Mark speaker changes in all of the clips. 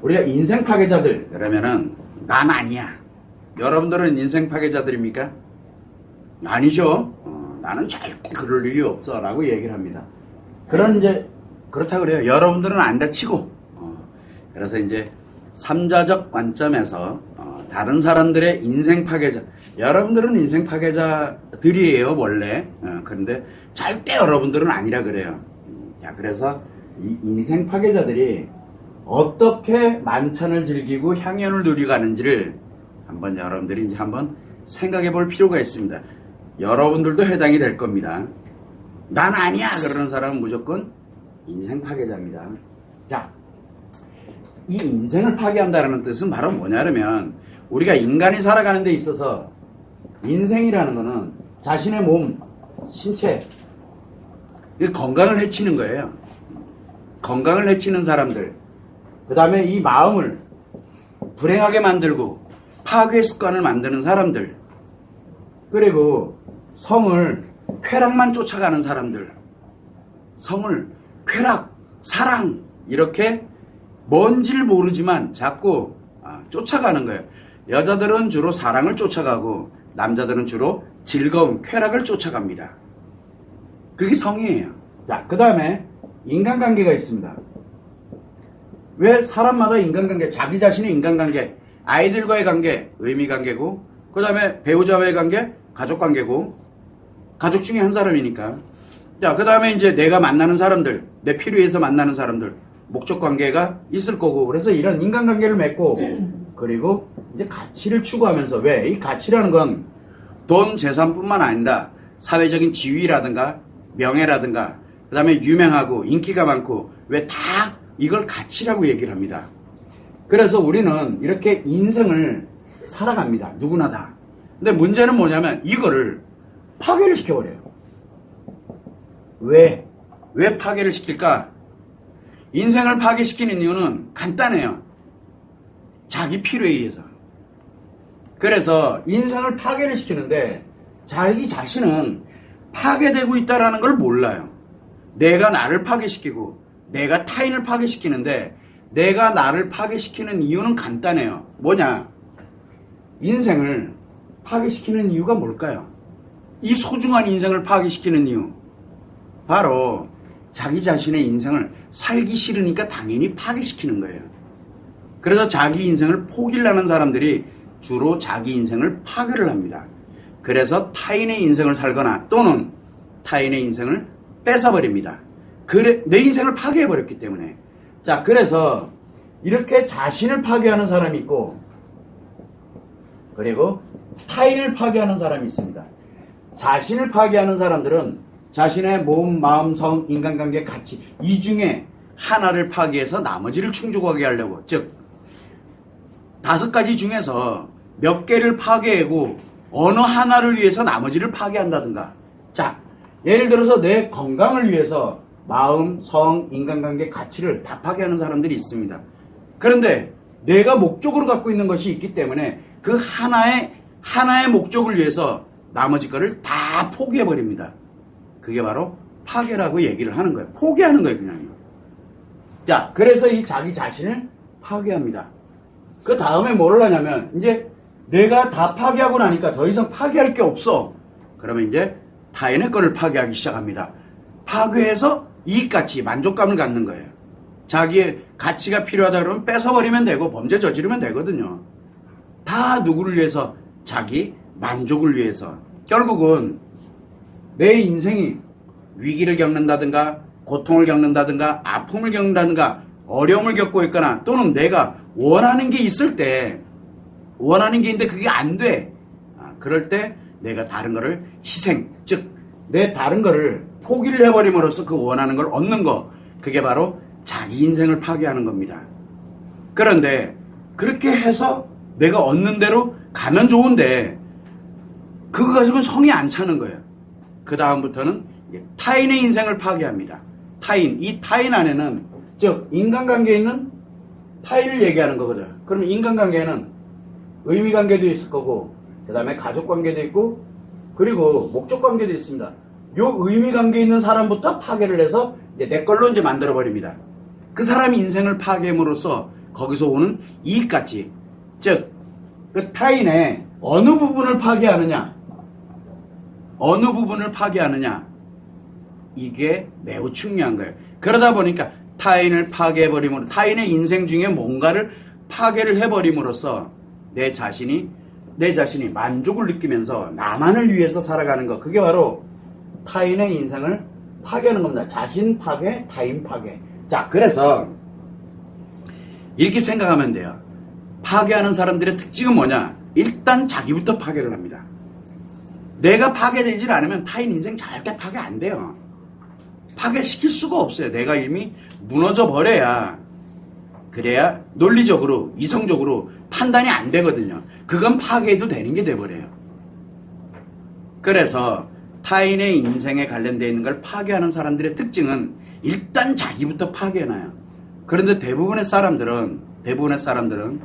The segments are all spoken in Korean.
Speaker 1: 우리가 인생 파괴자들 그러면은 난 아니야. 여러분들은 인생 파괴자들입니까? 아니죠. 나는 절대 그럴 일이 없어 라고 얘기를 합니다. 그렇다고 그래요. 여러분들은 안 다치고 그래서 이제 삼자적 관점에서 다른 사람들의 인생 파괴자, 여러분들은 인생 파괴자들이에요 원래. 그런데 절대 여러분들은 아니라 그래요. 자, 그래서 이 인생 파괴자들이 어떻게 만찬을 즐기고 향연을 누리고 가는지를 한번 여러분들이 이제 한번 생각해 볼 필요가 있습니다. 여러분들도 해당이 될 겁니다. 난 아니야 그러는 사람은 무조건 인생 파괴자입니다. 자, 이 인생을 파괴한다는 뜻은 바로 뭐냐면 우리가 인간이 살아가는 데 있어서 인생이라는 것은 자신의 몸, 신체, 건강을 해치는 거예요. 건강을 해치는 사람들, 그 다음에 이 마음을 불행하게 만들고 파괴 습관을 만드는 사람들, 그리고 성을 쾌락만 쫓아가는 사람들, 성을 쾌락, 사랑 이렇게 뭔지를 모르지만 자꾸 쫓아가는 거예요. 여자들은 주로 사랑을 쫓아가고 남자들은 주로 즐거움, 쾌락을 쫓아갑니다. 그게 성이에요. 자, 그 다음에 인간관계가 있습니다. 왜 사람마다 인간관계, 자기 자신의 인간관계, 아이들과의 관계, 의미관계고, 그 다음에 배우자와의 관계, 가족관계고, 가족 중에 한 사람이니까. 자, 그 다음에 이제 내가 만나는 사람들, 내 필요해서 만나는 사람들, 목적관계가 있을 거고, 그래서 이런 인간관계를 맺고, 그리고 이제 가치를 추구하면서, 왜? 이 가치라는 건 돈, 재산뿐만 아니라 사회적인 지위라든가, 명예라든가, 그 다음에 유명하고, 인기가 많고, 왜 다 이걸 가치라고 얘기를 합니다. 그래서 우리는 이렇게 인생을 살아갑니다. 누구나 다. 근데 문제는 뭐냐면 이거를 파괴를 시켜버려요. 왜? 왜 파괴를 시킬까? 인생을 파괴시키는 이유는 간단해요. 자기 필요에 의해서. 그래서 인생을 파괴를 시키는데 자기 자신은 파괴되고 있다는 걸 몰라요. 내가 나를 파괴시키고 내가 타인을 파괴시키는데 내가 나를 파괴시키는 이유는 간단해요. 뭐냐? 인생을 파괴시키는 이유가 뭘까요? 이 소중한 인생을 파괴시키는 이유. 바로 자기 자신의 인생을 살기 싫으니까 당연히 파괴시키는 거예요. 그래서 자기 인생을 포기를 하는 사람들이 주로 자기 인생을 파괴를 합니다. 그래서 타인의 인생을 살거나 또는 타인의 인생을 뺏어버립니다. 그래, 내 인생을 파괴해버렸기 때문에. 자, 그래서 이렇게 자신을 파괴하는 사람이 있고, 그리고 타인을 파괴하는 사람이 있습니다. 자신을 파괴하는 사람들은 자신의 몸, 마음, 성, 인간관계, 가치 이 중에 하나를 파괴해서 나머지를 충족하게 하려고, 즉 5가지 중에서 몇 개를 파괴하고 어느 하나를 위해서 나머지를 파괴한다든가. 자, 예를 들어서 내 건강을 위해서 마음, 성, 인간관계, 가치를 다 파괴하는 사람들이 있습니다. 그런데 내가 목적으로 갖고 있는 것이 있기 때문에 그 하나의 목적을 위해서 나머지 거를 다 포기해버립니다. 그게 바로 파괴라고 얘기를 하는 거예요. 포기하는 거예요, 그냥요. 자, 그래서 이 자기 자신을 파괴합니다. 그 다음에 뭘 하냐면, 이제 내가 다 파괴하고 나니까 더 이상 파괴할 게 없어. 그러면 이제 타인의 거를 파괴하기 시작합니다. 파괴해서 이익가치, 만족감을 갖는 거예요. 자기의 가치가 필요하다 그러면 뺏어버리면 되고 범죄 저지르면 되거든요. 다 누구를 위해서? 자기 만족을 위해서. 결국은 내 인생이 위기를 겪는다든가 고통을 겪는다든가 아픔을 겪는다든가 어려움을 겪고 있거나 또는 내가 원하는 게 있을 때 원하는 게 있는데 그게 안 돼. 그럴 때 내가 다른 거를 희생, 즉 내 다른 거를 포기를 해버림으로써 그 원하는 걸 얻는 거, 그게 바로 자기 인생을 파괴하는 겁니다. 그런데 그렇게 해서 내가 얻는 대로 가면 좋은데 그거 가지고는 성이 안 차는 거예요. 그 다음부터는 타인의 인생을 파괴합니다. 타인, 이 타인 안에는 즉 인간관계에 있는 타인을 얘기하는 거거든. 그러면 인간관계에는 의미관계도 있을 거고 그 다음에 가족관계도 있고 그리고 목적관계도 있습니다. 요 의미관계에 있는 사람부터 파괴를 해서 이제 내 걸로 이제 만들어버립니다. 그 사람의 인생을 파괴함으로써 거기서 오는 이익가치, 즉 그 타인의 어느 부분을 파괴하느냐, 어느 부분을 파괴하느냐, 이게 매우 중요한 거예요. 그러다 보니까 타인을 파괴해버림으로, 타인의 인생 중에 뭔가를 파괴를 해버림으로써 내 자신이 만족을 느끼면서 나만을 위해서 살아가는 것, 그게 바로 타인의 인생을 파괴하는 겁니다. 자신 파괴, 타인 파괴. 자, 그래서 이렇게 생각하면 돼요. 파괴하는 사람들의 특징은 뭐냐? 일단 자기부터 파괴를 합니다. 내가 파괴되질 않으면 타인 인생 절대 파괴 안 돼요. 파괴시킬 수가 없어요. 내가 이미 무너져 버려야, 그래야 논리적으로, 이성적으로 판단이 안 되거든요. 그건 파괴해도 되는 게 돼버려요. 그래서 타인의 인생에 관련되어 있는 걸 파괴하는 사람들의 특징은 일단 자기부터 파괴해놔요. 그런데 대부분의 사람들은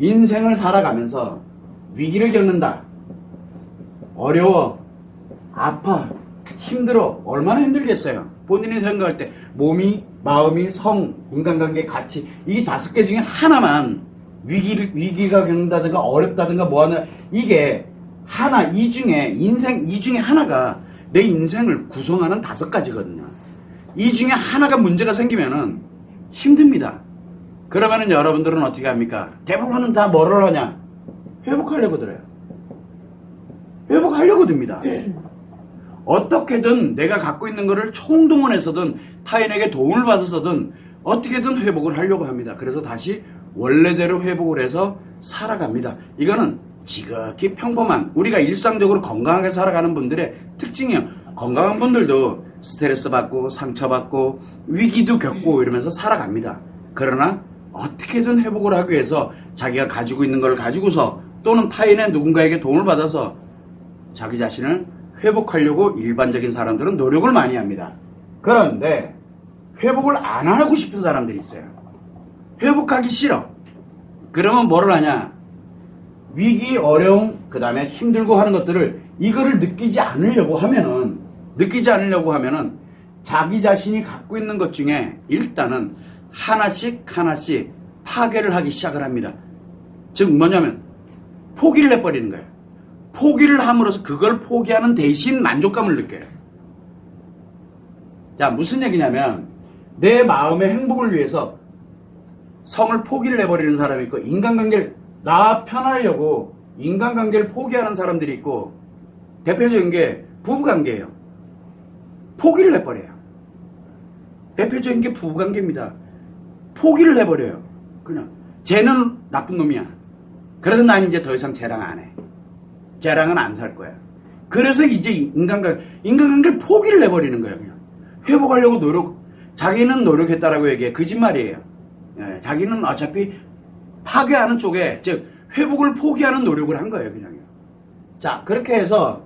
Speaker 1: 인생을 살아가면서 위기를 겪는다, 어려워, 아파, 힘들어. 얼마나 힘들겠어요. 본인이 생각할 때 몸이, 마음이, 성, 인간관계, 가치, 이 5개 중에 하나만 위기가 겪는다든가 어렵다든가 뭐하나, 이게 하나, 이 중에 하나가 내 인생을 구성하는 5가지거든요. 이 중에 하나가 문제가 생기면은 힘듭니다. 그러면은 여러분들은 어떻게 합니까? 대부분은 다 뭐를 하냐? 회복하려고 들어요. 회복하려고 듭니다. 어떻게든 내가 갖고 있는 거를 총동원해서든 타인에게 도움을 받아서든 어떻게든 회복을 하려고 합니다. 그래서 다시 원래대로 회복을 해서 살아갑니다. 이거는 지극히 평범한, 우리가 일상적으로 건강하게 살아가는 분들의 특징이에요. 건강한 분들도 스트레스 받고 상처받고 위기도 겪고 이러면서 살아갑니다. 그러나 어떻게든 회복을 하기 위해서 자기가 가지고 있는 걸 가지고서 또는 타인의 누군가에게 도움을 받아서 자기 자신을 회복하려고 일반적인 사람들은 노력을 많이 합니다. 그런데 회복을 안 하고 싶은 사람들이 있어요. 회복하기 싫어. 그러면 뭐를 하냐? 위기, 어려움, 그 다음에 힘들고 하는 것들을, 이거를 느끼지 않으려고 하면은 자기 자신이 갖고 있는 것 중에 일단은 하나씩 파괴를 하기 시작을 합니다. 즉 뭐냐면 포기를 해버리는 거예요. 포기를 함으로써 그걸 포기하는 대신 만족감을 느껴요. 자, 무슨 얘기냐면 내 마음의 행복을 위해서 성을 포기를 해버리는 사람이 있고, 인간관계를, 나 편하려고 인간관계를 포기하는 사람들이 있고, 대표적인 게 부부관계예요. 포기를 해버려요. 대표적인 게 부부관계입니다. 포기를 해버려요. 그냥 쟤는 나쁜 놈이야. 그래서 난 이제 더 이상 쟤랑 안 해. 쟤랑은 안 살 거야. 그래서 이제 인간관계를 포기를 해버리는 거예요. 그냥 회복하려고 자기는 노력했다라고 얘기해. 거짓말이에요. 예, 자기는 어차피 파괴하는 쪽에, 즉 회복을 포기하는 노력을 한 거예요. 그냥. 자, 그렇게 해서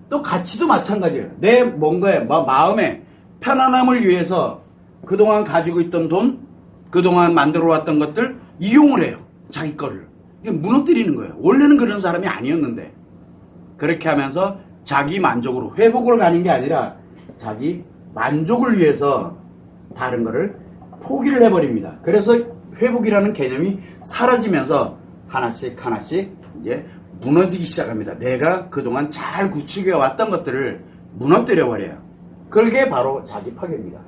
Speaker 1: 또 가치도 마찬가지예요. 내 뭔가에, 마음의 편안함을 위해서 그동안 가지고 있던 돈, 그동안 만들어왔던 것들 이용을 해요. 자기 거를. 이게 무너뜨리는 거예요. 원래는 그런 사람이 아니었는데. 그렇게 하면서 자기 만족으로 회복을 가는 게 아니라 자기 만족을 위해서 다른 거를 포기를 해버립니다. 그래서 회복이라는 개념이 사라지면서 하나씩 이제 무너지기 시작합니다. 내가 그동안 잘 구축해 왔던 것들을 무너뜨려 버려요. 그게 바로 자기 파괴입니다.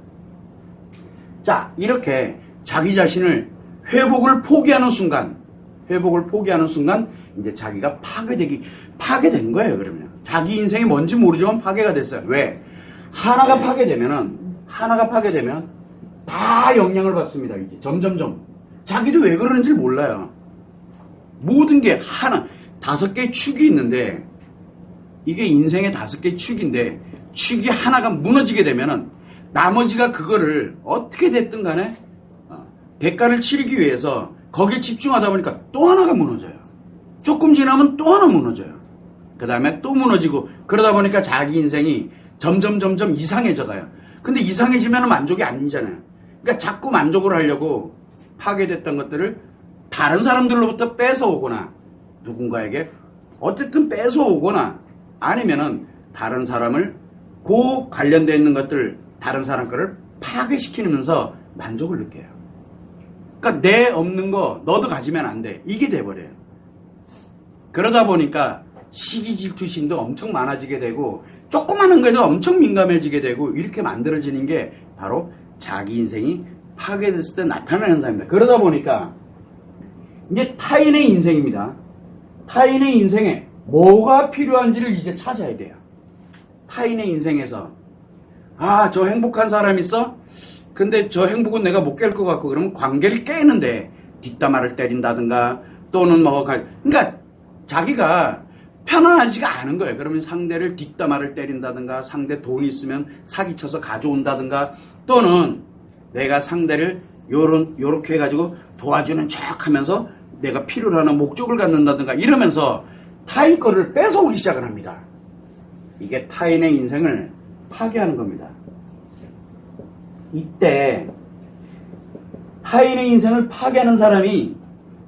Speaker 1: 자, 이렇게 자기 자신을 회복을 포기하는 순간 이제 자기가 파괴된 거예요. 그러면 자기 인생이 뭔지 모르지만 파괴가 됐어요. 왜? 하나가 파괴되면 다 영향을 받습니다. 이제 점점점 자기도 왜 그러는지 몰라요. 모든 게 5개의 축이 있는데, 이게 인생의 5개의 축인데, 축이 하나가 무너지게 되면은 나머지가 그거를 어떻게 됐든 간에 대가를 치르기 위해서 거기에 집중하다 보니까 또 하나가 무너져요. 조금 지나면 또 하나 무너져요. 그 다음에 또 무너지고, 그러다 보니까 자기 인생이 점점 이상해져 가요. 근데 이상해지면 만족이 아니잖아요. 그러니까 자꾸 만족을 하려고 파괴됐던 것들을 다른 사람들로부터 뺏어오거나, 누군가에게 어쨌든 뺏어오거나, 아니면은 다른 사람을 관련되어 있는 것들, 다른 사람 거를 파괴시키면서 만족을 느껴요. 그러니까 내 없는 거 너도 가지면 안 돼. 이게 돼버려요. 그러다 보니까 시기 질투심도 엄청 많아지게 되고 조그마한 거에도 엄청 민감해지게 되고 이렇게 만들어지는 게 바로 자기 인생이 파괴됐을 때 나타나는 현상입니다. 그러다 보니까 이제 타인의 인생입니다. 타인의 인생에 뭐가 필요한지를 이제 찾아야 돼요. 타인의 인생에서 저 행복한 사람 있어? 근데 저 행복은 내가 못 깰 것 같고 그러면 관계를 깨는데 뒷담화를 때린다든가 또는 그러니까 자기가 편안하지가 않은 거예요. 그러면 상대를 뒷담화를 때린다든가 상대 돈이 있으면 사기쳐서 가져온다든가 또는 내가 상대를 요렇게 해가지고 도와주는 척 하면서 내가 필요로 하는 목적을 갖는다든가 이러면서 타인 거를 뺏어오기 시작을 합니다. 이게 타인의 인생을 파괴하는 겁니다. 이때 타인의 인생을 파괴하는 사람이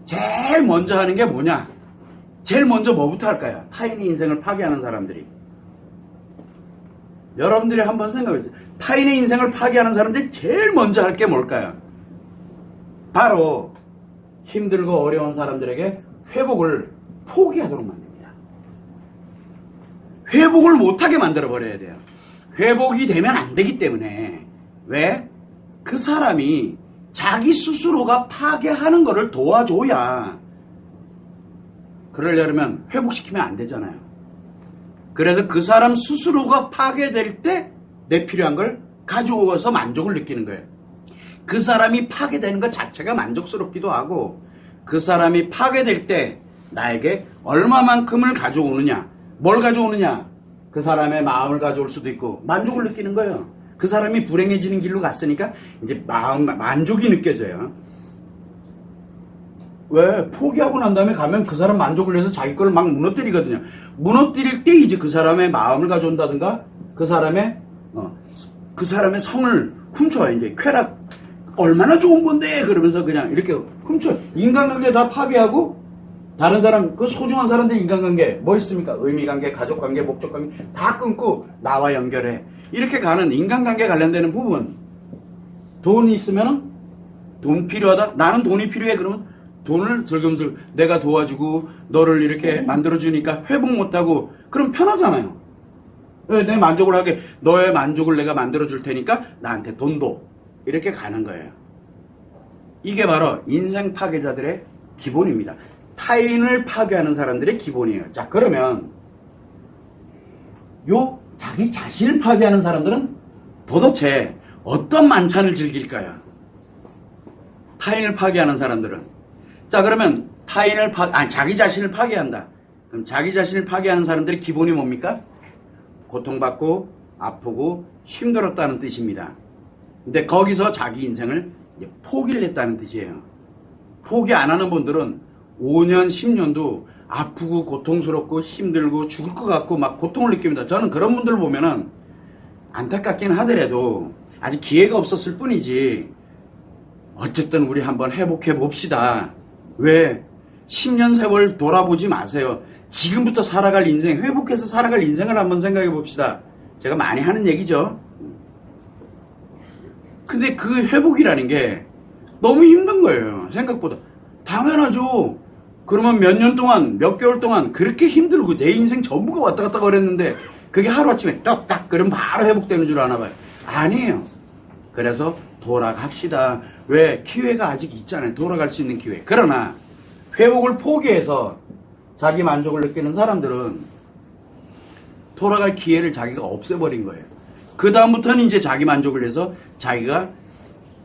Speaker 1: 제일 먼저 하는 게 뭐냐? 제일 먼저 뭐부터 할까요? 타인의 인생을 파괴하는 사람들이. 여러분들이 한번 생각해보세요. 타인의 인생을 파괴하는 사람들이 제일 먼저 할 게 뭘까요? 바로 힘들고 어려운 사람들에게 회복을 포기하도록 만듭니다. 회복을 못하게 만들어버려야 돼요. 회복이 되면 안 되기 때문에. 왜? 그 사람이 자기 스스로가 파괴하는 것을 도와줘야 그러려면 회복시키면 안 되잖아요. 그래서 그 사람 스스로가 파괴될 때 내 필요한 걸 가져와서 만족을 느끼는 거예요. 그 사람이 파괴되는 것 자체가 만족스럽기도 하고 그 사람이 파괴될 때 나에게 얼마만큼을 가져오느냐, 뭘 가져오느냐, 그 사람의 마음을 가져올 수도 있고 만족을 느끼는 거예요. 그 사람이 불행해지는 길로 갔으니까 이제 만족이 느껴져요. 왜? 포기하고 난 다음에 가면 그 사람 만족을 위해서 자기 걸 막 무너뜨리거든요. 무너뜨릴 때 이제 그 사람의 마음을 가져온다든가 그 사람의 성을 훔쳐요. 이제 쾌락 얼마나 좋은 건데 그러면서 그냥 이렇게 훔쳐. 인간관계 다 파괴하고 다른 사람 그 소중한 사람들 인간관계 뭐 있습니까? 의미관계, 가족관계, 목적관계 다 끊고 나와 연결해. 이렇게 가는 인간관계 관련되는 부분. 돈이 있으면 돈 필요하다. 나는 돈이 필요해. 그러면 돈을 슬금슬금 내가 도와주고 너를 이렇게 만들어주니까 회복 못하고 그럼 편하잖아요. 내 만족을 하게 너의 만족을 내가 만들어줄 테니까 나한테 돈도 이렇게 가는 거예요. 이게 바로 인생 파괴자들의 기본입니다. 타인을 파괴하는 사람들의 기본이에요. 자, 그러면 자기 자신을 파괴하는 사람들은 도대체 어떤 만찬을 즐길까요? 타인을 파괴하는 사람들은. 자, 그러면 자기 자신을 파괴한다. 그럼 자기 자신을 파괴하는 사람들의 기본이 뭡니까? 고통받고 아프고 힘들었다는 뜻입니다. 근데 거기서 자기 인생을 포기를 했다는 뜻이에요. 포기 안 하는 분들은 5년, 10년도 아프고 고통스럽고 힘들고 죽을 것 같고 막 고통을 느낍니다. 저는 그런 분들을 보면은 안타깝긴 하더라도 아직 기회가 없었을 뿐이지 어쨌든 우리 한번 회복해 봅시다. 왜? 10년 세월 돌아보지 마세요. 지금부터 살아갈 인생, 회복해서 살아갈 인생을 한번 생각해 봅시다. 제가 많이 하는 얘기죠. 근데 그 회복이라는 게 너무 힘든 거예요. 생각보다. 당연하죠. 그러면 몇 년 동안, 몇 개월 동안 그렇게 힘들고 내 인생 전부가 왔다 갔다 거렸는데 그게 하루아침에 뚝딱 그러면 바로 회복되는 줄 아나 봐요. 아니에요. 그래서 돌아갑시다. 왜? 기회가 아직 있잖아요. 돌아갈 수 있는 기회. 그러나 회복을 포기해서 자기 만족을 느끼는 사람들은 돌아갈 기회를 자기가 없애버린 거예요. 그 다음부터는 이제 자기 만족을 위해서 자기가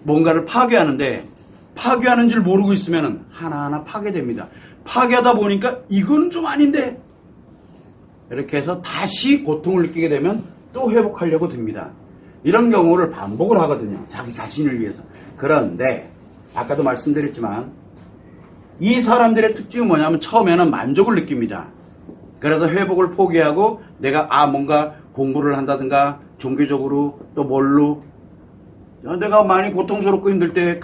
Speaker 1: 뭔가를 파괴하는데 파괴하는 줄 모르고 있으면 하나하나 파괴됩니다. 파괴하다 보니까 이건 좀 아닌데 이렇게 해서 다시 고통을 느끼게 되면 또 회복하려고 듭니다. 이런 경우를 반복을 하거든요. 자기 자신을 위해서. 그런데 아까도 말씀드렸지만 이 사람들의 특징은 뭐냐면 처음에는 만족을 느낍니다. 그래서 회복을 포기하고 내가 뭔가 공부를 한다든가 종교적으로 또 뭘로 내가 많이 고통스럽고 힘들 때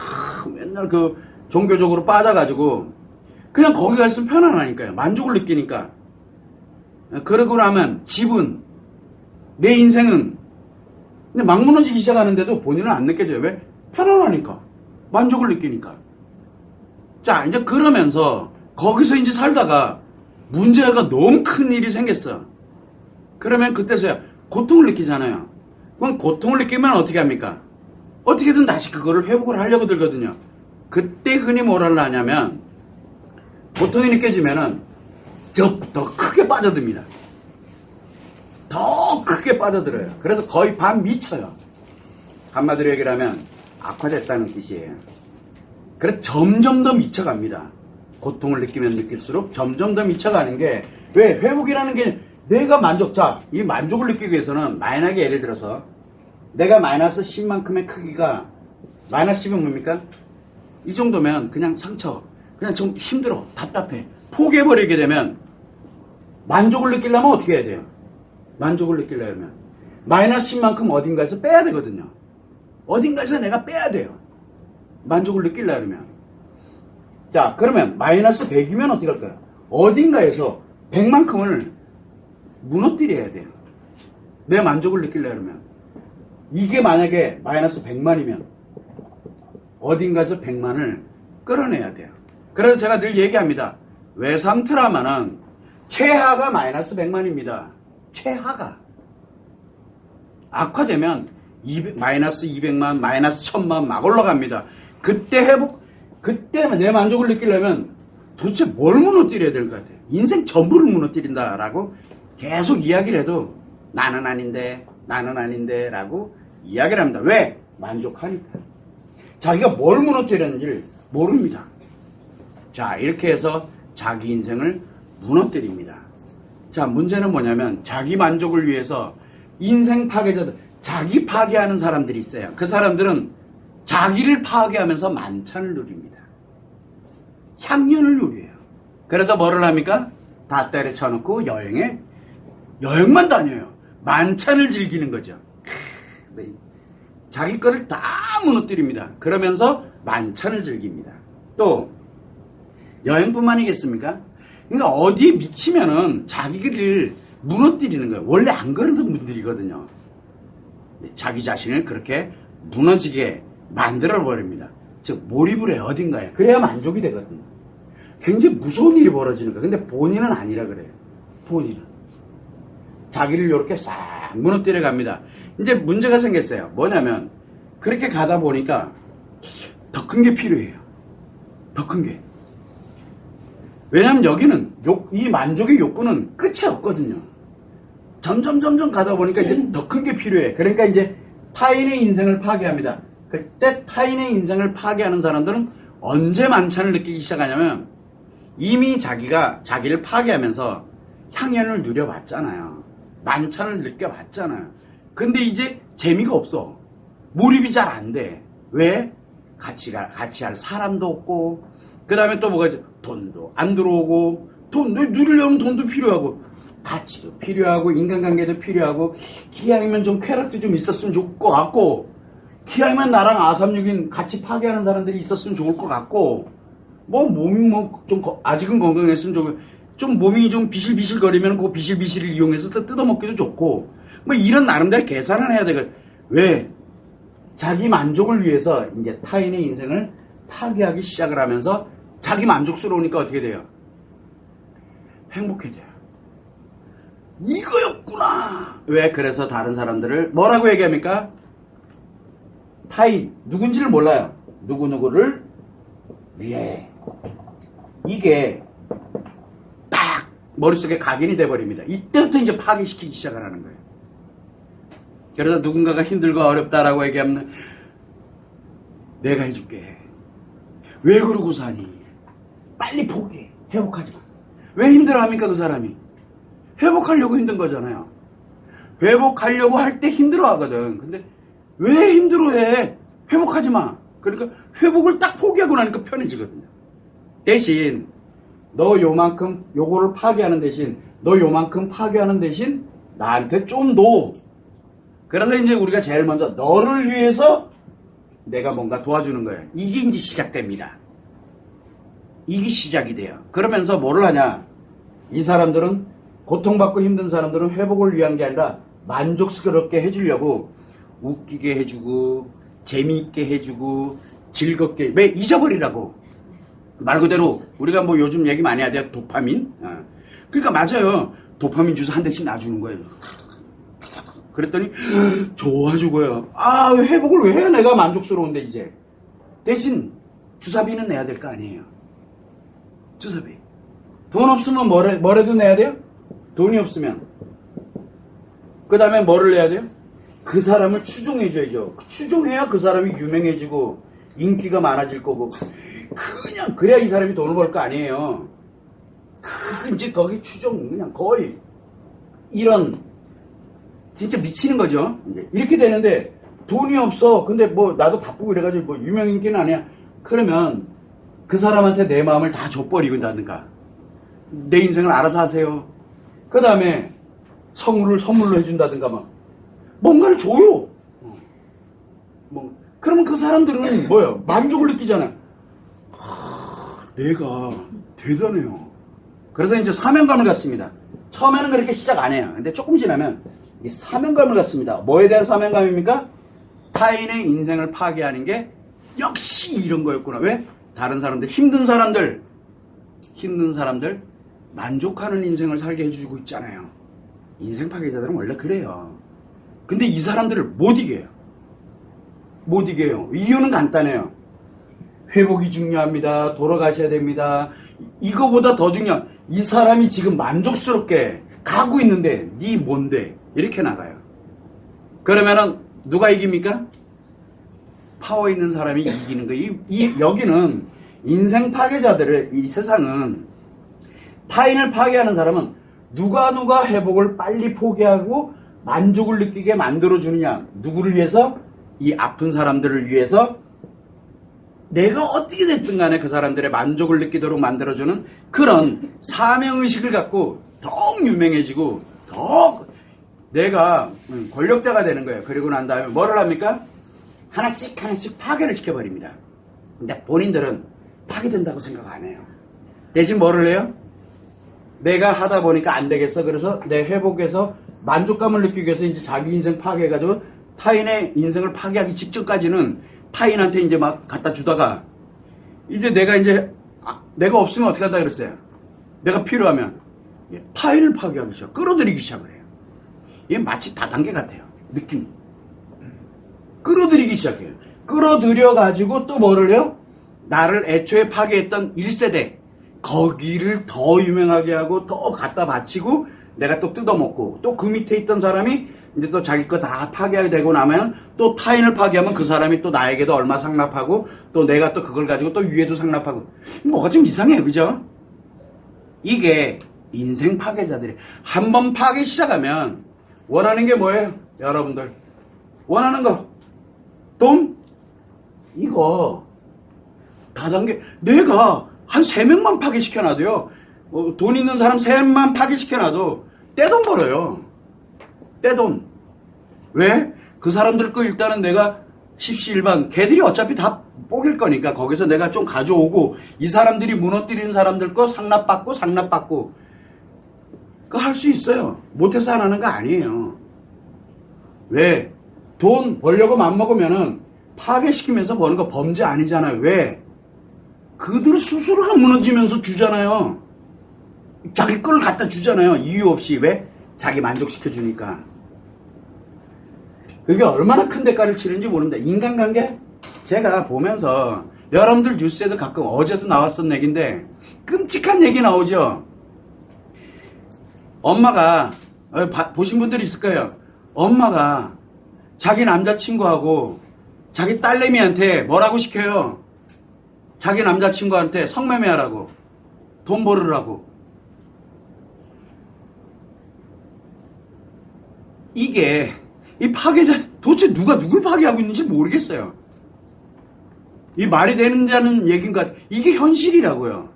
Speaker 1: 맨날 그 종교적으로 빠져가지고 그냥 거기 가 있으면 편안하니까요. 만족을 느끼니까. 그러고 나면 집은 내 인생은 근데 막 무너지기 시작하는데도 본인은 안 느껴져요. 왜? 편안하니까. 만족을 느끼니까. 자, 이제 그러면서 거기서 이제 살다가 문제가 너무 큰 일이 생겼어. 그러면 그때서야 고통을 느끼잖아요. 그럼 고통을 느끼면 어떻게 합니까? 어떻게든 다시 그거를 회복을 하려고 들거든요. 그때 흔히 뭐를 하냐면 고통이 느껴지면은 더 크게 빠져듭니다. 더 크게 빠져들어요. 그래서 거의 반 미쳐요. 한마디로 얘기를 하면 악화됐다는 뜻이에요. 그래서 점점 더 미쳐갑니다. 고통을 느끼면 느낄수록 점점 더 미쳐가는 게, 왜? 회복이라는 게 내가 자, 이 만족을 느끼기 위해서는 만약에 예를 들어서 내가 마이너스 10만큼의 크기가 마이너스 10은 뭡니까? 이 정도면 그냥 상처, 그냥 좀 힘들어, 답답해, 포기해버리게 되면 만족을 느끼려면 어떻게 해야 돼요? 만족을 느끼려면 마이너스 10만큼 어딘가에서 빼야 되거든요. 어딘가에서 내가 빼야 돼요. 만족을 느끼려면. 자, 그러면 마이너스 100이면 어떻게 할까요? 어딘가에서 100만큼을 무너뜨려야 돼요. 내 만족을 느끼려면. 이게 만약에 마이너스 100만이면 어딘가에서 100만을 끌어내야 돼요. 그래서 제가 늘 얘기합니다. 외상 트라우마는 최하가 마이너스 100만입니다. 최하가. 악화되면 마이너스 200만, 마이너스 1000만 막 올라갑니다. 그때 내 만족을 느끼려면 도대체 뭘 무너뜨려야 될 것 같아요? 인생 전부를 무너뜨린다라고 계속 이야기를 해도 나는 아닌데 라고 이야기를 합니다. 왜? 만족하니까. 자기가 뭘 무너뜨렸는지를 모릅니다. 자, 이렇게 해서 자기 인생을 무너뜨립니다. 자, 문제는 뭐냐면 자기 만족을 위해서 인생 파괴자들, 자기 파괴하는 사람들이 있어요. 그 사람들은 자기를 파괴하면서 만찬을 누립니다. 향연을 누려요. 그래서 뭐를 합니까? 다 때려쳐놓고 여행만 다녀요. 만찬을 즐기는 거죠. 자기 거를 다 무너뜨립니다. 그러면서 만찬을 즐깁니다. 또 여행뿐만이겠습니까? 그러니까 어디에 미치면은 자기를 무너뜨리는 거예요. 원래 안 그러던 분들이거든요. 자기 자신을 그렇게 무너지게 만들어버립니다. 즉 몰입을 해요. 어딘가에. 그래야 만족이 되거든요. 굉장히 무서운 일이 벌어지는 거예요. 근데 본인은 아니라 그래요. 본인은. 자기를 이렇게 싹 무너뜨려 갑니다. 이제 문제가 생겼어요. 뭐냐면 그렇게 가다 보니까 더 큰 게 필요해요. 더 큰 게. 왜냐면 여기는 이 만족의 욕구는 끝이 없거든요. 점점 가다 보니까 이제 더 큰 게 필요해. 그러니까 이제 타인의 인생을 파괴합니다. 그때 타인의 인생을 파괴하는 사람들은 언제 만찬을 느끼기 시작하냐면 이미 자기가 자기를 파괴하면서 향연을 누려봤잖아요. 만찬을 느껴봤잖아요. 근데 이제 재미가 없어. 몰입이 잘 안 돼. 왜? 같이 할 사람도 없고, 그 다음에 또 뭐가 있어? 돈도 안 들어오고, 누리려면 돈도 필요하고, 가치도 필요하고, 인간관계도 필요하고, 기왕이면 좀 쾌락도 좀 있었으면 좋을 것 같고, 기왕이면 나랑 아삼육인 같이 파괴하는 사람들이 있었으면 좋을 것 같고, 몸이 좀 아직은 건강했으면 좋고, 좀 몸이 좀 비실비실 거리면 그 비실비실을 이용해서 또 뜯어먹기도 좋고, 이런 나름대로 계산을 해야 되거든. 왜? 자기 만족을 위해서 이제 타인의 인생을 파괴하기 시작을 하면서 자기 만족스러우니까 어떻게 돼요? 행복해져요. 이거였구나. 왜? 그래서 다른 사람들을 뭐라고 얘기합니까? 타인, 누군지를 몰라요. 누구누구를 위해. 이게 딱 머릿속에 각인이 돼버립니다. 이때부터 이제 파괴시키기 시작을 하는 거예요. 그래서 누군가가 힘들고 어렵다라고 얘기하면 내가 해줄게. 왜 그러고 사니? 빨리 포기해. 회복하지 마. 왜 힘들어합니까 그 사람이? 회복하려고 힘든 거잖아요. 회복하려고 할 때 힘들어하거든. 근데 왜 힘들어해? 회복하지 마. 그러니까 회복을 딱 포기하고 나니까 편해지거든요. 대신 너 요만큼 요거를 파괴하는 대신 너 요만큼 파괴하는 대신 나한테 좀 더. 그래서 이제 우리가 제일 먼저 너를 위해서 내가 뭔가 도와주는 거예요. 이게 이제 시작됩니다. 이게 시작이 돼요. 그러면서 뭐를 하냐? 이 사람들은 고통받고 힘든 사람들은 회복을 위한 게 아니라 만족스럽게 해주려고 웃기게 해주고 재미있게 해주고 즐겁게 왜 잊어버리라고. 말 그대로 우리가 뭐 요즘 얘기 많이 하대요. 도파민. 그러니까 맞아요. 도파민 주스 한 대씩 놔주는 거예요. 그랬더니 좋아 죽어요. 아, 회복을 왜 해? 내가 만족스러운데 이제. 대신 주사비는 내야 될 거 아니에요. 주사비. 돈 없으면 뭐라도 내야 돼요? 돈이 없으면. 그 다음에 뭐를 내야 돼요? 그 사람을 추종해줘야죠. 추종해야 그 사람이 유명해지고 인기가 많아질 거고. 그냥 그래야 이 사람이 돈을 벌 거 아니에요. 이제 거기 추종 그냥 거의 이런 진짜 미치는 거죠. 이렇게 되는데 돈이 없어. 근데 뭐 나도 바쁘고 이래가지고 뭐 유명 인기는 아니야. 그러면 그 사람한테 내 마음을 다 줘버리고다든가 내 인생을 알아서 하세요. 그 다음에 선물로 해준다든가 막 뭔가를 줘요. 그러면 그 사람들은 뭐예요? 만족을 느끼잖아요. 내가 대단해요. 그래서 이제 사명감을 갖습니다. 처음에는 그렇게 시작 안 해요. 근데 조금 지나면 이 사명감을 갖습니다. 뭐에 대한 사명감입니까? 타인의 인생을 파괴하는 게 역시 이런 거였구나. 왜? 다른 사람들, 힘든 사람들 만족하는 인생을 살게 해주고 있잖아요. 인생 파괴자들은 원래 그래요. 근데 이 사람들을 못 이겨요. 못 이겨요. 이유는 간단해요. 회복이 중요합니다. 돌아가셔야 됩니다. 이거보다 더 중요한 이 사람이 지금 만족스럽게 가고 있는데 니 뭔데? 이렇게 나가요. 그러면은 누가 이깁니까? 파워 있는 사람이 이기는 거예요. 여기는 인생 파괴자들의 이 세상은 타인을 파괴하는 사람은 누가 회복을 빨리 포기하고 만족을 느끼게 만들어주느냐. 누구를 위해서? 이 아픈 사람들을 위해서 내가 어떻게 됐든 간에 그 사람들의 만족을 느끼도록 만들어주는 그런 사명의식을 갖고 더욱 유명해지고 더욱 내가 권력자가 되는 거예요. 그리고 난 다음에 뭐를 합니까? 하나씩 파괴를 시켜버립니다. 근데 본인들은 파괴된다고 생각 안 해요. 대신 뭐를 해요? 내가 하다 보니까 안 되겠어. 그래서 내 회복에서 만족감을 느끼기 위해서 이제 자기 인생 파괴해가지고 타인의 인생을 파괴하기 직전까지는 타인한테 이제 막 갖다 주다가 이제 내가 없으면 어떻게 한다 그랬어요? 내가 필요하면 타인을 파괴하기 시작, 끌어들이기 시작을 해요. 이게 마치 다단계 같아요. 느낌이. 끌어들이기 시작해요. 끌어들여가지고 또 뭐를 해요? 나를 애초에 파괴했던 1세대 거기를 더 유명하게 하고 더 갖다 바치고 내가 또 뜯어먹고 또 그 밑에 있던 사람이 이제 또 자기 거 다 파괴하게 되고 나면 또 타인을 파괴하면 그 사람이 또 나에게도 얼마 상납하고 또 내가 또 그걸 가지고 또 위에도 상납하고 뭐가 좀 이상해요. 그죠? 이게 인생 파괴자들이 한 번 파괴 시작하면 원하는 게 뭐예요? 여러분들 원하는 거 돈? 이거 다단계 내가 한 3명만 파괴시켜놔도요. 돈 있는 사람 3명만 파괴시켜놔도 떼돈 벌어요. 떼돈. 왜? 그 사람들 거 일단은 내가 십시일반 걔들이 어차피 다 뽀길 거니까 거기서 내가 좀 가져오고 이 사람들이 무너뜨리는 사람들 거 상납받고 그거 할 수 있어요. 못해서 안 하는 거 아니에요. 왜? 돈 벌려고 맘먹으면은 파괴시키면서 버는 거 범죄 아니잖아요. 왜? 그들 스스로가 무너지면서 주잖아요. 자기 걸 갖다 주잖아요. 이유 없이. 왜? 자기 만족시켜주니까. 그게 얼마나 큰 대가를 치는지 모릅니다. 인간관계? 제가 보면서 여러분들 뉴스에도 가끔 어제도 나왔던 얘기인데 끔찍한 얘기 나오죠. 엄마가 보신 분들이 있을 거예요. 엄마가 자기 남자친구하고 자기 딸내미한테 뭐라고 시켜요? 자기 남자친구한테 성매매하라고 돈 벌으라고. 이게 이 파괴자 도대체 누가 누굴 파괴하고 있는지 모르겠어요. 이 말이 되는다는 얘기인가? 이게 현실이라고요.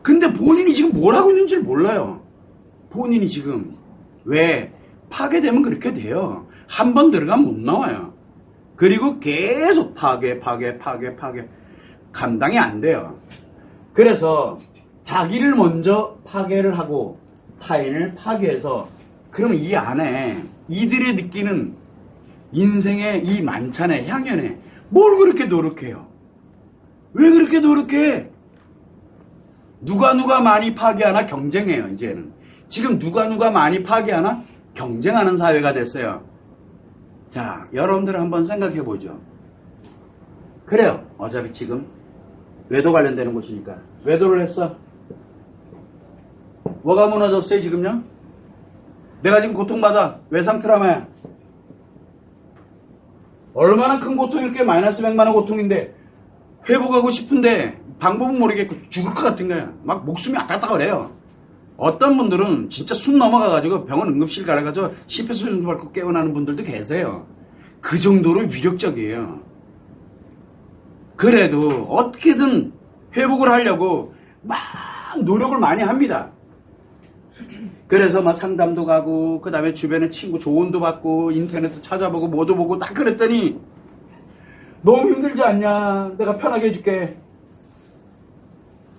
Speaker 1: 근데 본인이 지금 뭘 하고 있는지 몰라요. 본인이 지금. 왜? 파괴되면 그렇게 돼요. 한 번 들어가면 못 나와요. 그리고 계속 파괴. 감당이 안 돼요. 그래서 자기를 먼저 파괴를 하고 타인을 파괴해서 그러면 이 안에 이들이 느끼는 인생의 이 만찬의 향연에 뭘 그렇게 노력해요? 왜 그렇게 노력해? 누가 많이 파괴하나 경쟁해요, 이제는. 지금 누가 많이 파괴하나 경쟁하는 사회가 됐어요. 자, 여러분들 한번 생각해 보죠. 그래요. 어차피 지금 외도 관련되는 곳이니까. 외도를 했어. 뭐가 무너졌어요, 지금요? 내가 지금 고통받아. 외상 트라우마야. 얼마나 큰 고통일게. 마이너스 100만 원 고통인데 회복하고 싶은데 방법은 모르겠고 죽을 것 같은 거야. 막 목숨이 아깝다 그래요. 어떤 분들은 진짜 숨 넘어가가지고 병원 응급실 가가지고 심폐소생술 밟고 깨어나는 분들도 계세요. 그 정도로 위력적이에요. 그래도 어떻게든 회복을 하려고 막 노력을 많이 합니다. 그래서 막 상담도 가고 그 다음에 주변에 친구 조언도 받고 인터넷도 찾아보고 뭐도 보고 딱 그랬더니 너무 힘들지 않냐? 내가 편하게 해줄게.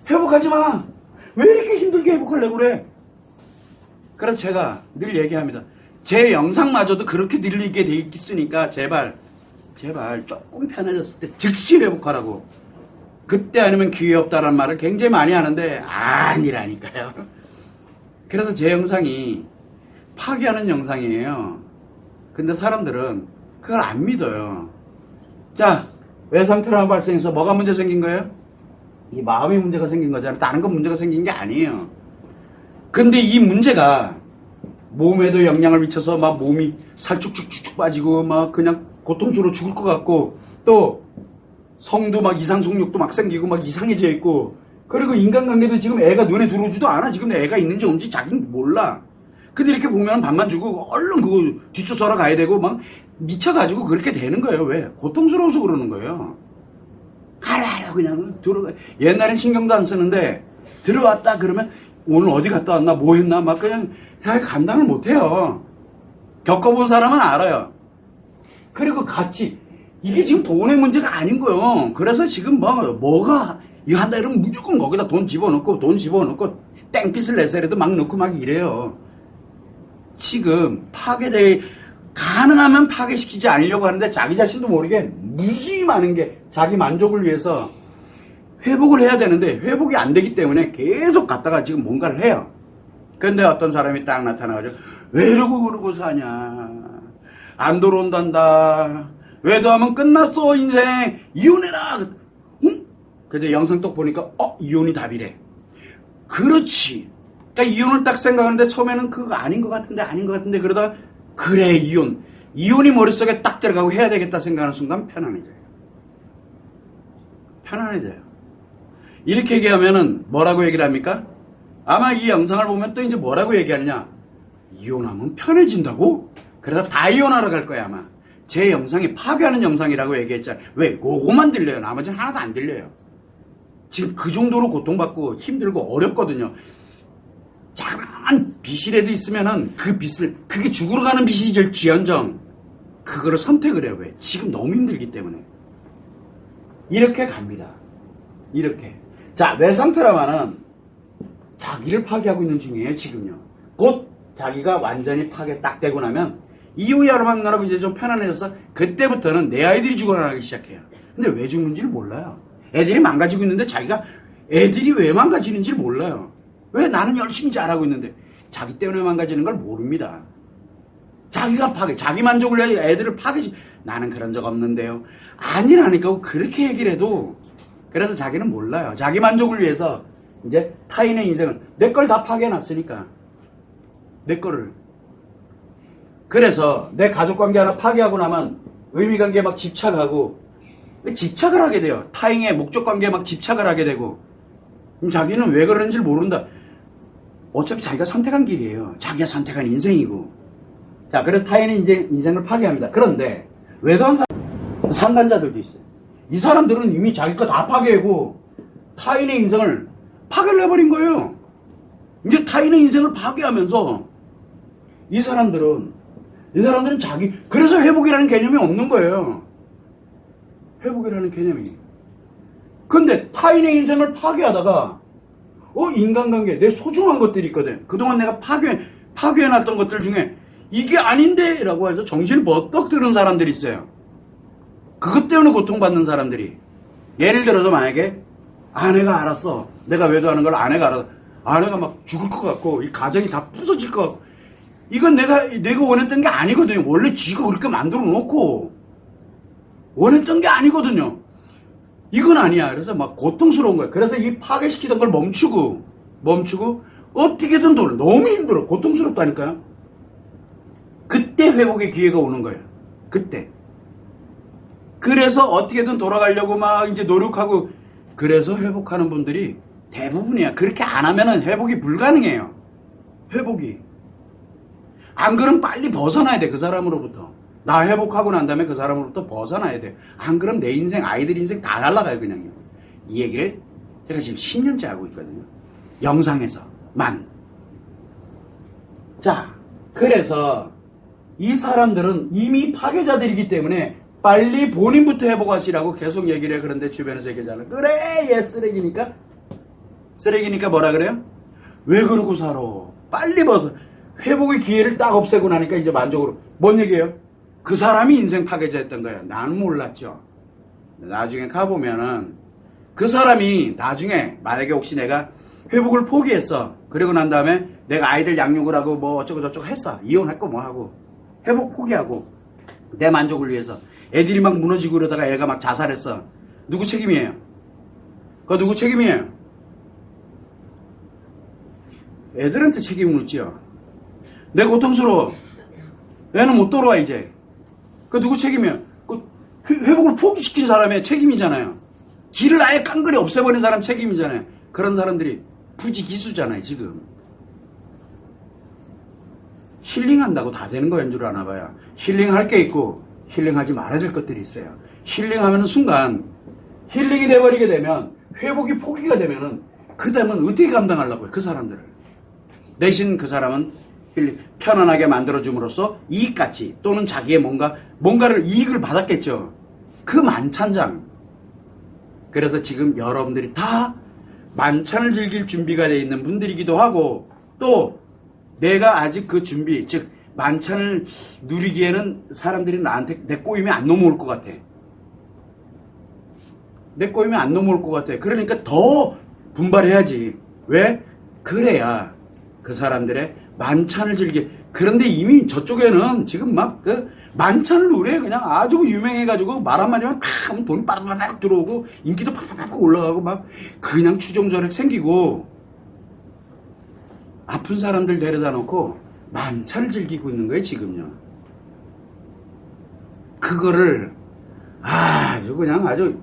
Speaker 1: 회복하지 마. 왜 이렇게 힘들게 회복하려고 그래? 그래서 제가 늘 얘기합니다. 제 영상마저도 그렇게 늘리게 돼 있으니까 제발 조금 편해졌을 때 즉시 회복하라고. 그때 아니면 기회 없다라는 말을 굉장히 많이 하는데 아니라니까요. 그래서 제 영상이 파괴하는 영상이에요. 근데 사람들은 그걸 안 믿어요. 자, 외상 트라우마 발생해서 뭐가 문제 생긴 거예요? 이 마음이 문제가 생긴 거잖아요. 다른 건 문제가 생긴 게 아니에요. 근데 이 문제가 몸에도 영향을 미쳐서 막 몸이 살 쭉쭉쭉 빠지고 막 그냥 고통스러워 죽을 것 같고 또 성도 막 이상 성욕도 막 생기고 막 이상해져 있고 그리고 인간관계도 지금 애가 눈에 들어오지도 않아. 지금 애가 있는지 없는지 자기는 몰라. 근데 이렇게 보면 밥만 주고 얼른 그거 뒷조사하러 가야 되고 막 미쳐가지고 그렇게 되는 거예요. 왜? 고통스러워서 그러는 거예요. 하라 그냥 들어가. 옛날엔 신경도 안 쓰는데 들어왔다 그러면 오늘 어디 갔다 왔나 뭐 했나 막 그냥 잘 감당을 못해요. 겪어본 사람은 알아요. 그리고 같이 이게 지금 돈의 문제가 아닌 거예요. 그래서 지금 뭐가 이거 한다 이러면 무조건 거기다 돈 집어넣고 땡빛을 내서라도 막 넣고 막 이래요. 지금 파괴돼 가능하면 파괴시키지 않으려고 하는데 자기 자신도 모르게 무수히 많은 게 자기 만족을 위해서 회복을 해야 되는데 회복이 안 되기 때문에 계속 갔다가 지금 뭔가를 해요. 그런데 어떤 사람이 딱 나타나가지고 왜 이러고 그러고 사냐. 안 들어온단다. 외도하면 끝났어 인생. 이혼해라. 응? 근데 영상 딱 보니까 이혼이 답이래. 그렇지. 그러니까 이혼을 딱 생각하는데 처음에는 그거 아닌 것 같은데 그러다가 그래 이혼이 머릿속에 딱 들어가고 해야 되겠다 생각하는 순간 편안해져요. 이렇게 얘기하면은 뭐라고 얘기를 합니까? 아마 이 영상을 보면 또 이제 뭐라고 얘기하느냐. 이혼하면 편해진다고? 그래서 다 이혼하러 갈 거야 아마. 제 영상이 파괴하는 영상이라고 얘기했잖아요. 왜? 그거만 들려요. 나머지는 하나도 안 들려요. 지금 그 정도로 고통받고 힘들고 어렵거든요. 작은 빚이라도 있으면은 그 빚을, 그게 죽으러 가는 빚이질지언정 그거를 선택을 해요. 왜? 지금 너무 힘들기 때문에. 이렇게 갑니다. 이렇게. 자, 외상 트라우마는 자기를 파괴하고 있는 중이에요, 지금요. 곧 자기가 완전히 파괴 딱 되고 나면 이후에 여러분하고 이제 좀 편안해져서 그때부터는 내 아이들이 죽어나가기 시작해요. 근데 왜 죽는지를 몰라요. 애들이 망가지고 있는데 자기가 애들이 왜 망가지는지를 몰라요. 왜? 나는 열심히 잘하고 있는데 자기 때문에 망가지는 걸 모릅니다. 자기가 자기 만족을 위해 애들을 나는 그런 적 없는데요. 아니라니까. 그렇게 얘기를 해도. 그래서 자기는 몰라요. 자기 만족을 위해서 이제 타인의 인생을 내 걸 다 파괴해놨으니까 내 거를. 그래서 내 가족관계 하나 파괴하고 나면 의미관계에 막 집착하고 집착을 하게 돼요. 타인의 목적관계에 막 집착을 하게 되고. 그럼 자기는 왜 그러는지 모른다. 어차피 자기가 선택한 길이에요. 자기가 선택한 인생이고. 자, 그래서 타인의 인생을 파괴합니다. 그런데 외도한 상간자들도 있어요. 이 사람들은 이미 자기 거 다 파괴하고 타인의 인생을 파괴를 해버린 거예요. 이제 타인의 인생을 파괴하면서 이 사람들은 그래서 회복이라는 개념이 없는 거예요. 회복이라는 개념이. 근데 타인의 인생을 파괴하다가 인간관계, 내 소중한 것들이 있거든. 그동안 내가 파괴해놨던 것들 중에 이게 아닌데? 라고 해서 정신을 버떡 드는 사람들이 있어요. 그것 때문에 고통받는 사람들이, 예를 들어서 만약에 아내가 알았어. 내가 외도하는 걸 아내가 알아. 아내가 막 죽을 것 같고 이 가정이 다 부서질 것 같고, 이건 내가 원했던 게 아니거든요. 원래 지가 그렇게 만들어 놓고 원했던 게 아니거든요. 이건 아니야. 그래서 막 고통스러운 거야. 그래서 이 파괴시키던 걸 멈추고 어떻게든 너무 힘들어. 고통스럽다니까요. 그때 회복의 기회가 오는 거예요. 그때. 그래서 어떻게든 돌아가려고 막 이제 노력하고, 그래서 회복하는 분들이 대부분이야. 그렇게 안 하면은 회복이 불가능해요. 회복이. 안 그러면 빨리 벗어나야 돼. 그 사람으로부터. 나 회복하고 난 다음에 그 사람으로부터 벗어나야 돼. 안 그러면 내 인생, 아이들 인생 다 날아가요, 그냥요. 이 얘기를 제가 지금 10년째 하고 있거든요. 영상에서만. 자, 그래서 이 사람들은 이미 파괴자들이기 때문에 빨리 본인부터 회복하시라고 계속 얘기를 해. 그런데 주변에서 얘기하잖아요. 그래, 얘 쓰레기니까. 쓰레기니까 뭐라 그래요? 왜 그러고 살아? 빨리 벗어. 회복의 기회를 딱 없애고 나니까 이제 만족으로. 뭔 얘기예요? 그 사람이 인생 파괴자였던 거예요. 나는 몰랐죠. 나중에 가보면은 그 사람이 나중에 만약에 혹시 내가 회복을 포기했어. 그리고 난 다음에 내가 아이들 양육을 하고 뭐 어쩌고 저쩌고 했어. 이혼했고 뭐 하고. 회복 포기하고 내 만족을 위해서 애들이 막 무너지고 그러다가 애가 막 자살했어. 누구 책임이에요? 그거 누구 책임이에요? 애들한테 책임을 묻지요. 내 고통스러워. 애는 못 돌아와 이제. 그 누구 책임이에요? 그 회복을 포기시킨 사람의 책임이잖아요. 길을 아예 깡그리 없애버린 사람 책임이잖아요. 그런 사람들이 부지기수잖아요 지금. 힐링한다고 다 되는 거인 줄 아나 봐요. 힐링할 게 있고 힐링하지 말아야 될 것들이 있어요. 힐링하면 순간 힐링이 돼버리게 되면, 회복이 포기가 되면은 그 다음은 어떻게 감당하려고요? 그 사람들을. 대신 그 사람은 힐링, 편안하게 만들어줌으로써 이익같이 또는 자기의 뭔가를 이익을 받았겠죠. 그 만찬장. 그래서 지금 여러분들이 다 만찬을 즐길 준비가 되어 있는 분들이기도 하고, 또 내가 아직 그 준비, 즉 만찬을 누리기에는 사람들이 나한테 내 꼬임에 안 넘어올 것 같아. 내 꼬임에 안 넘어올 것 같아. 그러니까 더 분발해야지. 왜? 그래야 그 사람들의 만찬을 즐기. 그런데 이미 저쪽에는 지금 막 그 만찬을 노래 그냥 아주 유명해가지고 말 한마디만 탁 하면 돈이 빠르르 들어오고 인기도 팍팍팍 올라가고 막 그냥 추종전액 생기고, 아픈 사람들 데려다 놓고 만찬을 즐기고 있는 거예요 지금요. 그거를 아주 그냥 아주,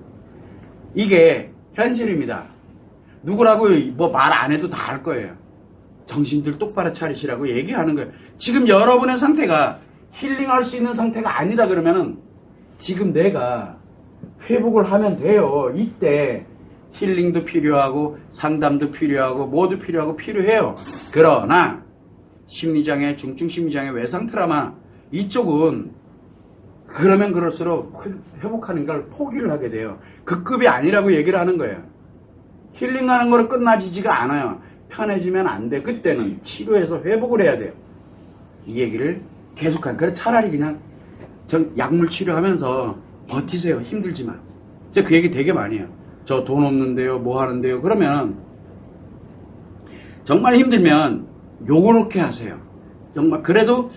Speaker 1: 이게 현실입니다. 누구라고 뭐 말 안 해도 다 알 거예요. 정신들 똑바로 차리시라고 얘기하는 거예요. 지금 여러분의 상태가 힐링할 수 있는 상태가 아니다 그러면은 지금 내가 회복을 하면 돼요. 이때 힐링도 필요하고 상담도 필요하고 모두 필요하고 필요해요. 그러나 심리장애, 중증 심리장애, 외상 트라우마 이쪽은 그러면 그럴수록 회복하는 걸 포기를 하게 돼요. 그 급이 아니라고 얘기를 하는 거예요. 힐링하는 거로 끝나지지가 않아요. 편해지면 안 돼. 그때는 치료해서 회복을 해야 돼요. 이 얘기를 계속하는. 그래 차라리 그냥 약물 치료하면서 버티세요. 힘들지만. 제가 그 얘기 되게 많이 해요. 저 돈 없는데요, 뭐 하는데요. 그러면 정말 힘들면 요거놓게 하세요. 정말 그래도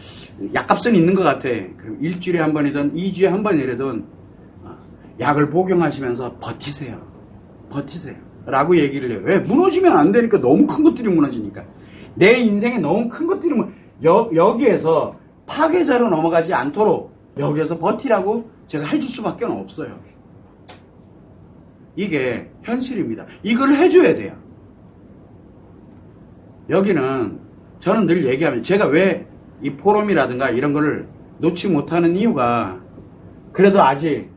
Speaker 1: 약값은 있는 것 같아. 그럼 일주일에 한 번이든 2주에 한 번이라든 약을 복용하시면서 버티세요. 버티세요. 라고 얘기를 해요. 왜? 무너지면 안 되니까. 너무 큰 것들이 무너지니까. 내 인생에 너무 큰 것들이 여기에서 파괴자로 넘어가지 않도록 여기에서 버티라고 제가 해줄 수밖에 없어요. 이게 현실입니다. 이걸 해줘야 돼요. 여기는 저는 늘 얘기하면, 제가 왜 이 포럼이라든가 이런 거를 놓지 못하는 이유가, 그래도 아직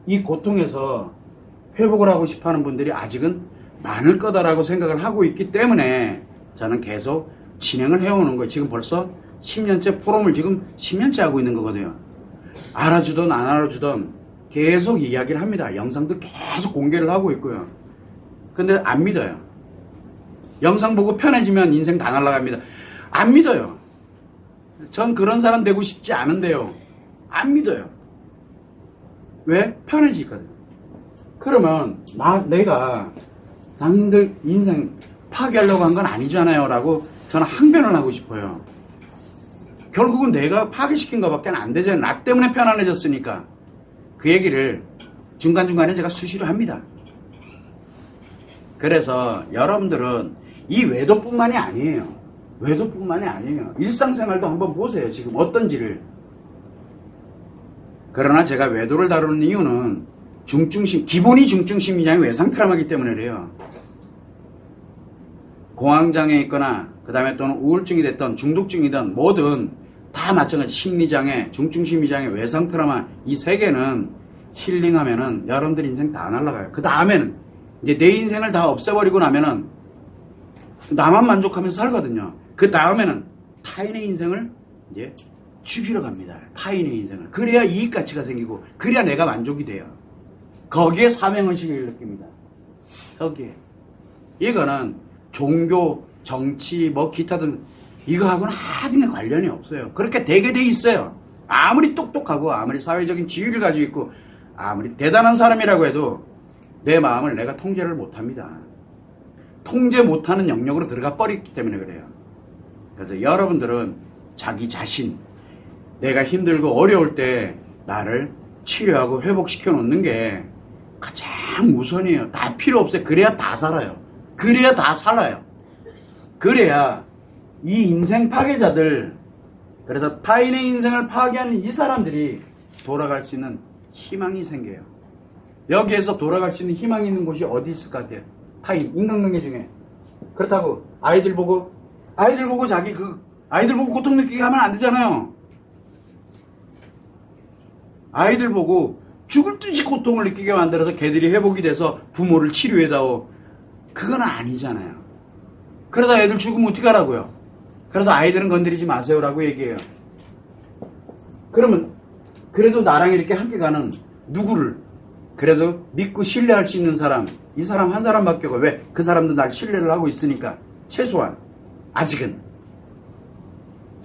Speaker 1: 이 고통에서 회복을 하고 싶어 하는 분들이 아직은 많을 거다라고 생각을 하고 있기 때문에 저는 계속 진행을 해오는 거예요. 지금 벌써 10년째 포럼을 지금 10년째 하고 있는 거거든요. 알아주던 안 알아주던 계속 이야기를 합니다. 영상도 계속 공개를 하고 있고요. 근데 안 믿어요. 영상 보고 편해지면 인생 다 날아갑니다. 안 믿어요. 전 그런 사람 되고 싶지 않은데요. 안 믿어요. 왜? 편해지거든. 그러면 내가 당신들 인생 파괴하려고 한 건 아니잖아요 라고 저는 항변을 하고 싶어요. 결국은 내가 파괴시킨 것밖에 안 되잖아요. 나 때문에 편안해졌으니까. 그 얘기를 중간중간에 제가 수시로 합니다. 그래서 여러분들은 이 외도뿐만이 아니에요. 외도뿐만이 아니에요. 일상생활도 한번 보세요. 지금 어떤지를. 그러나 제가 외도를 다루는 이유는 기본이 중증심 이상의 외상 트라우마이기 때문에 그래요. 공황장애 있거나 그 다음에 또는 우울증이 됐던 중독증이든 뭐든 다 마찬가지. 심리장애, 중증심리장애, 외상 트라우마 이 세 개는 힐링하면은 여러분들 인생 다 날아가요. 그 다음에는 이제 내 인생을 다 없애버리고 나면은 나만 만족하면서 살거든요. 그 다음에는 타인의 인생을 이제 죽이러 갑니다. 타인의 인생을. 그래야 이익가치가 생기고 그래야 내가 만족이 돼요. 거기에 사명의식을 느낍니다. 거기에. 이거는 종교, 정치, 뭐 기타 등 이거하고는 하등의 관련이 없어요. 그렇게 되게 돼 있어요. 아무리 똑똑하고 아무리 사회적인 지위를 가지고 있고 아무리 대단한 사람이라고 해도 내 마음을 내가 통제를 못합니다. 통제 못하는 영역으로 들어가 버렸기 때문에 그래요. 그래서 여러분들은 자기 자신, 내가 힘들고 어려울 때 나를 치료하고 회복시켜 놓는 게 가장 우선이에요. 다 필요 없어요. 그래야 다 살아요. 그래야 다 살아요. 그래야 이 인생 파괴자들, 그래서 타인의 인생을 파괴하는 이 사람들이 돌아갈 수 있는 희망이 생겨요. 여기에서 돌아갈 수 있는 희망이 있는 곳이 어디 있을 것 같아요? 타인, 인간관계 중에. 그렇다고 아이들 보고 아이들 보고 고통 느끼게 하면 안 되잖아요. 아이들 보고 죽을 듯이 고통을 느끼게 만들어서 걔들이 회복이 돼서 부모를 치료해다오. 그건 아니잖아요. 그러다 애들 죽으면 어떻게 하라고요? 그래도 아이들은 건드리지 마세요라고 얘기해요. 그러면 그래도 나랑 이렇게 함께 가는 누구를 그래도 믿고 신뢰할 수 있는 사람, 이 사람 한 사람밖에 없어요. 왜? 그 사람도 날 신뢰를 하고 있으니까. 최소한 아직은.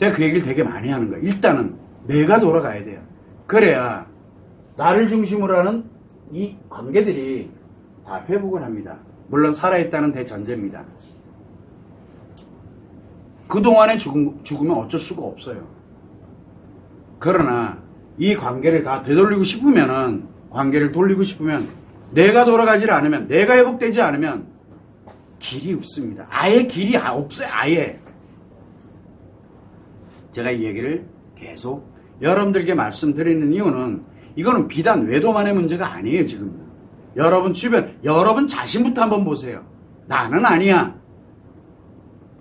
Speaker 1: 제가 그 얘기를 되게 많이 하는 거예요. 일단은 내가 돌아가야 돼요. 그래야 나를 중심으로 하는 이 관계들이 다 회복을 합니다. 물론 살아있다는 대전제입니다. 그동안에 죽으면 어쩔 수가 없어요. 그러나 이 관계를 다 되돌리고 싶으면은, 관계를 돌리고 싶으면, 내가 돌아가지 않으면, 내가 회복되지 않으면 길이 없습니다. 아예 길이 없어요. 아예. 제가 이 얘기를 계속 여러분들께 말씀드리는 이유는 이거는 비단 외도만의 문제가 아니에요. 지금 여러분 주변, 여러분 자신부터 한번 보세요. 나는 아니야.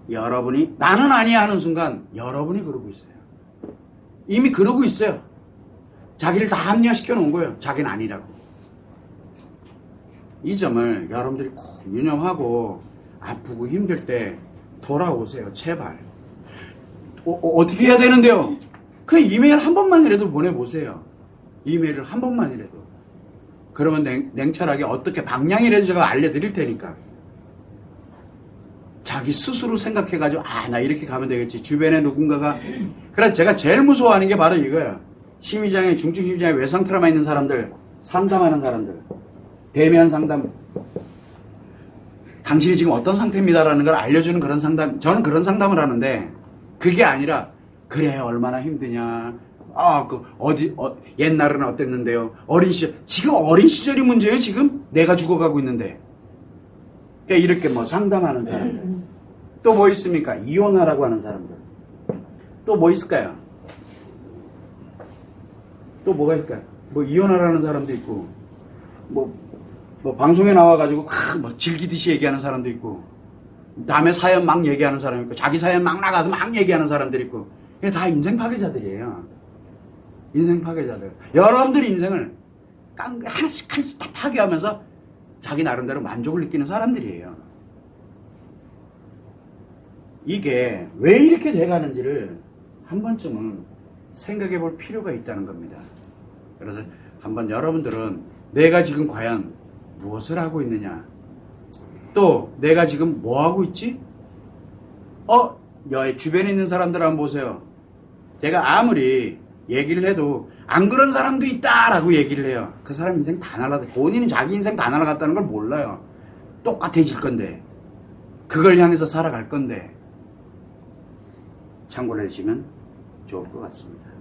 Speaker 1: 여러분이 나는 아니야 하는 순간 여러분이 그러고 있어요. 이미 그러고 있어요. 자기를 다 합리화시켜 놓은 거예요. 자기는 아니라고. 이 점을 여러분들이 꼭 유념하고 아프고 힘들 때 돌아오세요. 제발. 어떻게 해야 되는데요? 그 이메일 한 번만이라도 보내보세요. 이메일을 한 번만이라도. 그러면 냉철하게 어떻게 방향이라도 제가 알려드릴 테니까. 자기 스스로 생각해가지고 나 이렇게 가면 되겠지. 주변에 누군가가. 그래서 제가 제일 무서워하는 게 바로 이거예요. 심리장애, 중증심리장애, 외상 트라우마 있는 사람들, 상담하는 사람들, 대면 상담. 당신이 지금 어떤 상태입니다라는 걸 알려주는 그런 상담. 저는 그런 상담을 하는데 그게 아니라 그래 얼마나 힘드냐. 옛날은 어땠는데요. 어린 시절. 지금 어린 시절이 문제예요. 지금 내가 죽어가고 있는데. 그러니까 이렇게 뭐 상담하는 사람들. 또 뭐 있습니까? 이혼하라고 하는 사람들. 또 뭐 있을까요? 또 뭐가 있을까요? 뭐 이혼하라는 사람도 있고, 뭐 방송에 나와가지고 뭐 즐기듯이 얘기하는 사람도 있고, 남의 사연 막 얘기하는 사람 있고, 자기 사연 막 나가서 막 얘기하는 사람들 있고, 이게 다 인생 파괴자들이에요. 인생 파괴자들. 여러분들 인생을 하나씩 다 파괴하면서 자기 나름대로 만족을 느끼는 사람들이에요. 이게 왜 이렇게 돼가는지를 한 번쯤은 생각해 볼 필요가 있다는 겁니다. 그래서 한번 여러분들은 내가 지금 과연 무엇을 하고 있느냐, 또 내가 지금 뭐 하고 있지? 주변에 있는 사람들 한번 보세요. 제가 아무리 얘기를 해도 안 그런 사람도 있다라고 얘기를 해요. 그 사람 인생 다 날아가. 본인이 자기 인생 다 날아갔다는 걸 몰라요. 똑같아질 건데 그걸 향해서 살아갈 건데 참고를 해주시면 좋을 것 같습니다.